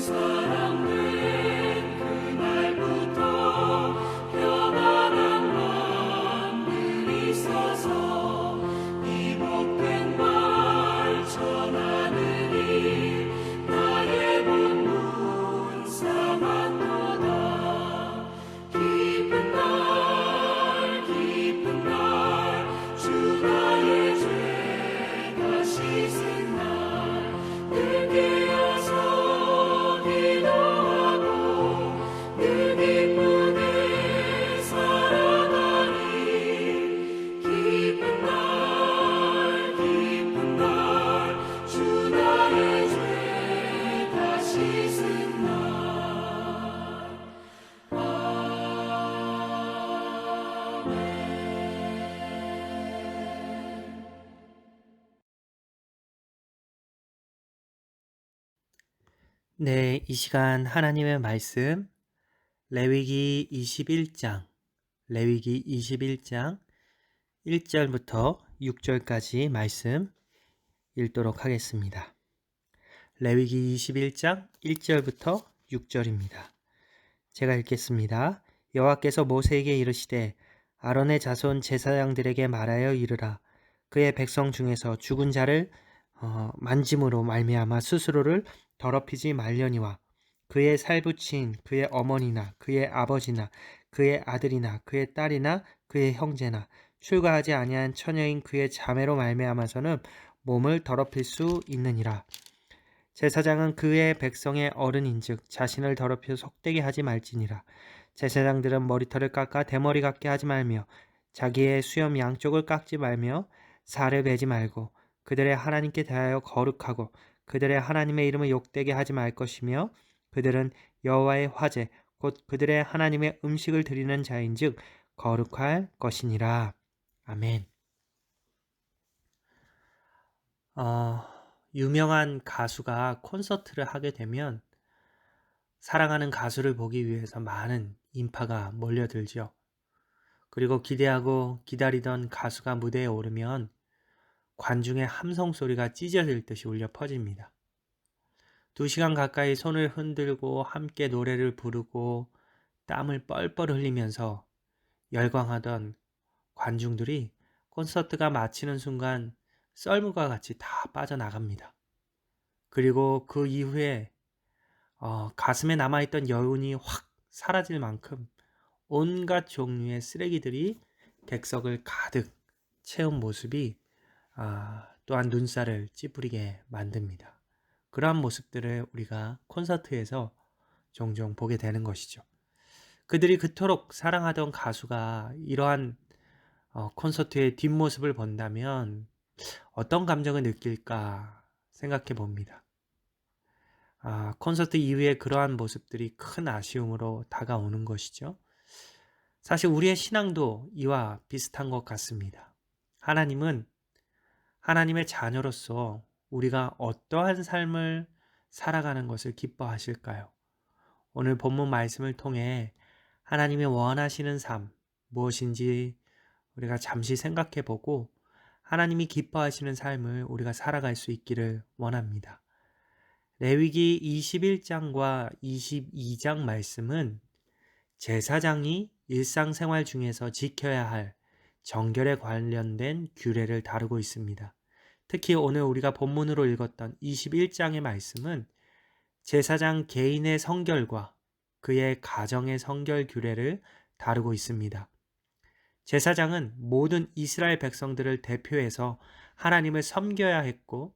사랑된 그날부터 평안한 마음을 있어서 이 복된 말 전하느니 나의 본문 삼았도다. 기쁜 날 주 나의 죄 다 씻은 날 늘 깨어서 기도하고 늘 기쁘게 살아가리. 기쁜 날 주 나의 죄 다 씻은 날. 아멘. 네, 이 시간 하나님의 말씀 레위기 21장 1절부터 6절까지 말씀 읽도록 하겠습니다. 레위기 21장 1절부터 6절입니다. 제가 읽겠습니다. 여호와께서 모세에게 이르시되 아론의 자손 제사장들에게 말하여 이르라. 그의 백성 중에서 죽은 자를 만짐으로 말미암아 스스로를 더럽히지 말려니와 그의 살붙인 그의 어머니나 그의 아버지나 그의 아들이나 그의 딸이나 그의 형제나 출가하지 아니한 처녀인 그의 자매로 말미암아서는 몸을 더럽힐 수 있느니라. 제사장은 그의 백성의 어른인즉 자신을 더럽혀 속되게 하지 말지니라. 제사장들은 머리털을 깎아 대머리 같게 하지 말며 자기의 수염 양쪽을 깎지 말며 살을 베지 말고 그들의 하나님께 대하여 거룩하고 그들의 하나님의 이름을 욕되게 하지 말 것이며 그들은 여호와의 화제 곧 그들의 하나님의 음식을 드리는 자인즉 거룩할 것이니라. 아멘. 유명한 가수가 콘서트를 하게 되면 사랑하는 가수를 보기 위해서 많은 인파가 몰려들죠. 그리고 기대하고 기다리던 가수가 무대에 오르면 관중의 함성 소리가 찢어질 듯이 울려 퍼집니다. 2시간 가까이 손을 흔들고 함께 노래를 부르고 땀을 뻘뻘 흘리면서 열광하던 관중들이 콘서트가 마치는 순간 썰물과 같이 다 빠져나갑니다. 그리고 그 이후에 가슴에 남아있던 여운이 확 사라질 만큼 온갖 종류의 쓰레기들이 객석을 가득 채운 모습이 또한 눈살을 찌푸리게 만듭니다. 그러한 모습들을 우리가 콘서트에서 종종 보게 되는 것이죠. 그들이 그토록 사랑하던 가수가 이러한 콘서트의 뒷모습을 본다면 어떤 감정을 느낄까 생각해 봅니다. 콘서트 이후에 그러한 모습들이 큰 아쉬움으로 다가오는 것이죠. 사실 우리의 신앙도 이와 비슷한 것 같습니다. 하나님은 하나님의 자녀로서 우리가 어떠한 삶을 살아가는 것을 기뻐하실까요? 오늘 본문 말씀을 통해 하나님이 원하시는 삶 무엇인지 우리가 잠시 생각해 보고 하나님이 기뻐하시는 삶을 우리가 살아갈 수 있기를 원합니다. 레위기 21장과 22장 말씀은 제사장이 일상생활 중에서 지켜야 할 정결에 관련된 규례를 다루고 있습니다. 특히 오늘 우리가 본문으로 읽었던 21장의 말씀은 제사장 개인의 성결과 그의 가정의 성결 규례를 다루고 있습니다. 제사장은 모든 이스라엘 백성들을 대표해서 하나님을 섬겨야 했고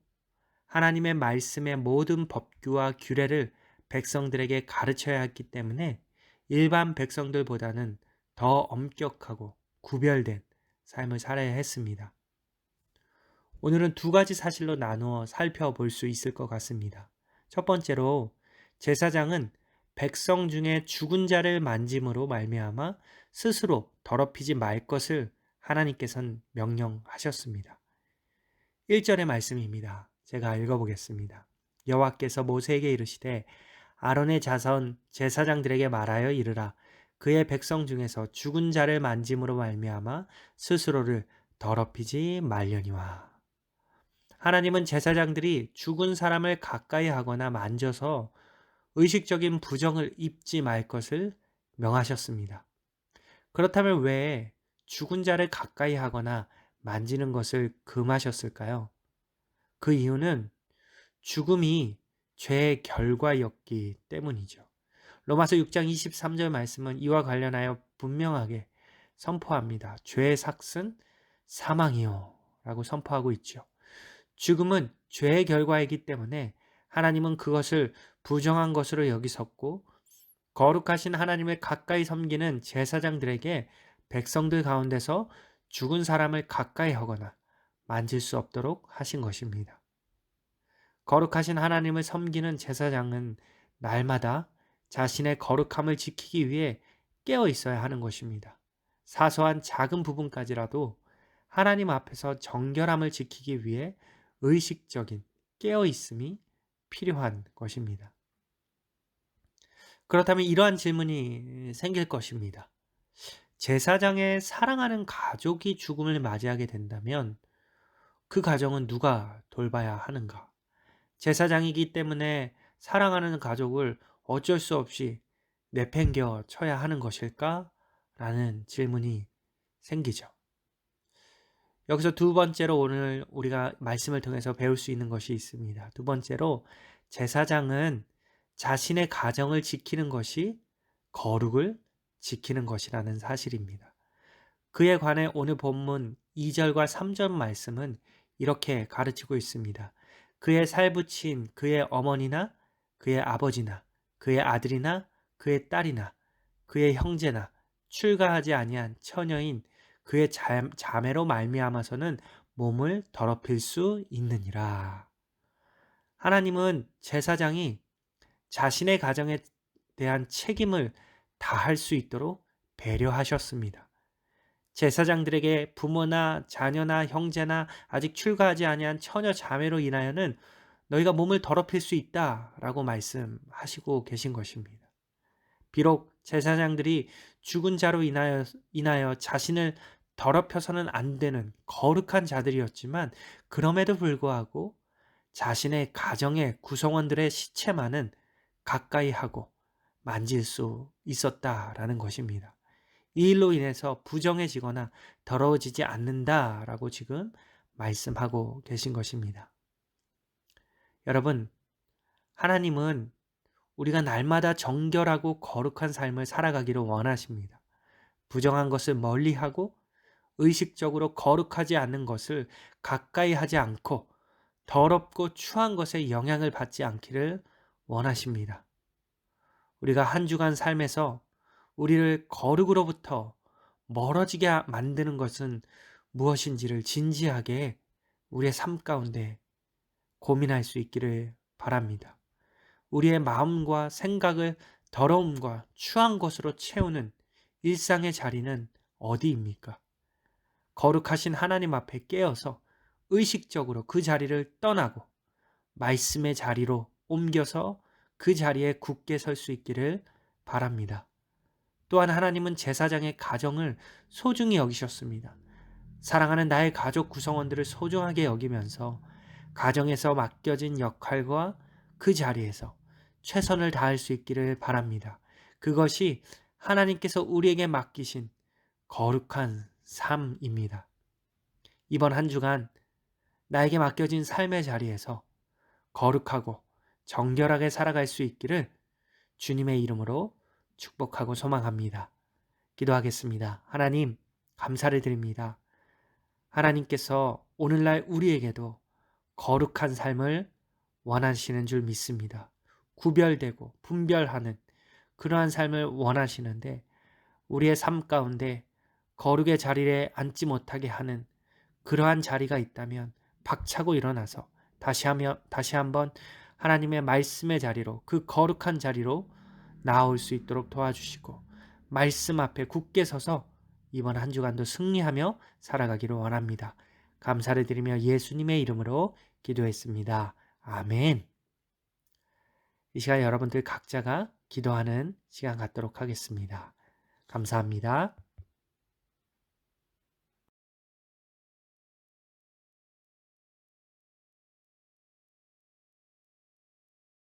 하나님의 말씀의 모든 법규와 규례를 백성들에게 가르쳐야 했기 때문에 일반 백성들보다는 더 엄격하고 구별된 삶을 살아야 했습니다. 오늘은 2가지 사실로 나누어 살펴볼 수 있을 것 같습니다. 첫 번째로 제사장은 백성 중에 죽은 자를 만짐으로 말미암아 스스로 더럽히지 말 것을 하나님께서는 명령하셨습니다. 1절의 말씀입니다. 제가 읽어보겠습니다. 여호와께서 모세에게 이르시되 아론의 자손 제사장들에게 말하여 이르라. 그의 백성 중에서 죽은 자를 만짐으로 말미암아 스스로를 더럽히지 말려니와. 하나님은 제사장들이 죽은 사람을 가까이 하거나 만져서 의식적인 부정을 입지 말 것을 명하셨습니다. 그렇다면 왜 죽은 자를 가까이 하거나 만지는 것을 금하셨을까요? 그 이유는 죽음이 죄의 결과였기 때문이죠. 로마서 6장 23절 말씀은 이와 관련하여 분명하게 선포합니다. 죄의 삭은 사망이요 라고 선포하고 있죠. 죽음은 죄의 결과이기 때문에 하나님은 그것을 부정한 것으로 여기셨고 거룩하신 하나님을 가까이 섬기는 제사장들에게 백성들 가운데서 죽은 사람을 가까이 하거나 만질 수 없도록 하신 것입니다. 거룩하신 하나님을 섬기는 제사장은 날마다 자신의 거룩함을 지키기 위해 깨어 있어야 하는 것입니다. 사소한 작은 부분까지라도 하나님 앞에서 정결함을 지키기 위해 의식적인 깨어 있음이 필요한 것입니다. 그렇다면 이러한 질문이 생길 것입니다. 제사장의 사랑하는 가족이 죽음을 맞이하게 된다면 그 가정은 누가 돌봐야 하는가? 제사장이기 때문에 사랑하는 가족을 어쩔 수 없이 내팽겨 쳐야 하는 것일까? 라는 질문이 생기죠. 여기서 두 번째로 오늘 우리가 말씀을 통해서 배울 수 있는 것이 있습니다. 두 번째로 제사장은 자신의 가정을 지키는 것이 거룩을 지키는 것이라는 사실입니다. 그에 관해 오늘 본문 2절과 3절 말씀은 이렇게 가르치고 있습니다. 그의 살붙인 그의 어머니나 그의 아버지나 그의 아들이나 그의 딸이나 그의 형제나 출가하지 아니한 처녀인 그의 자매로 말미암아서는 몸을 더럽힐 수 있느니라. 하나님은 제사장이 자신의 가정에 대한 책임을 다할 수 있도록 배려하셨습니다. 제사장들에게 부모나 자녀나 형제나 아직 출가하지 아니한 처녀 자매로 인하여는 너희가 몸을 더럽힐 수 있다라고 말씀하시고 계신 것입니다. 비록 제사장들이 죽은 자로 인하여 자신을 더럽혀서는 안 되는 거룩한 자들이었지만 그럼에도 불구하고 자신의 가정의 구성원들의 시체만은 가까이 하고 만질 수 있었다라는 것입니다. 이 일로 인해서 부정해지거나 더러워지지 않는다라고 지금 말씀하고 계신 것입니다. 여러분, 하나님은 우리가 날마다 정결하고 거룩한 삶을 살아가기를 원하십니다. 부정한 것을 멀리하고 의식적으로 거룩하지 않는 것을 가까이 하지 않고 더럽고 추한 것에 영향을 받지 않기를 원하십니다. 우리가 한 주간 삶에서 우리를 거룩으로부터 멀어지게 만드는 것은 무엇인지를 진지하게 우리의 삶 가운데 고민할 수 있기를 바랍니다. 우리의 마음과 생각을 더러움과 추한 것으로 채우는 일상의 자리는 어디입니까? 거룩하신 하나님 앞에 깨어서 의식적으로 그 자리를 떠나고 말씀의 자리로 옮겨서 그 자리에 굳게 설 수 있기를 바랍니다. 또한 하나님은 제사장의 가정을 소중히 여기셨습니다. 사랑하는 나의 가족 구성원들을 소중하게 여기면서 가정에서 맡겨진 역할과 그 자리에서 최선을 다할 수 있기를 바랍니다. 그것이 하나님께서 우리에게 맡기신 거룩한 삶입니다. 이번 한 주간 나에게 맡겨진 삶의 자리에서 거룩하고 정결하게 살아갈 수 있기를 주님의 이름으로 축복하고 소망합니다. 기도하겠습니다. 하나님, 감사를 드립니다. 하나님께서 오늘날 우리에게도 거룩한 삶을 원하시는 줄 믿습니다. 구별되고 분별하는 그러한 삶을 원하시는데 우리의 삶 가운데 거룩의 자리에 앉지 못하게 하는 그러한 자리가 있다면 박차고 일어나서 다시 한번 하나님의 말씀의 자리로 그 거룩한 자리로 나아올 수 있도록 도와주시고 말씀 앞에 굳게 서서 이번 한 주간도 승리하며 살아가기를 원합니다. 감사를 드리며 예수님의 이름으로 기도했습니다. 아멘. 이 시간 여러분들 각자가 기도하는 시간 갖도록 하겠습니다. 감사합니다.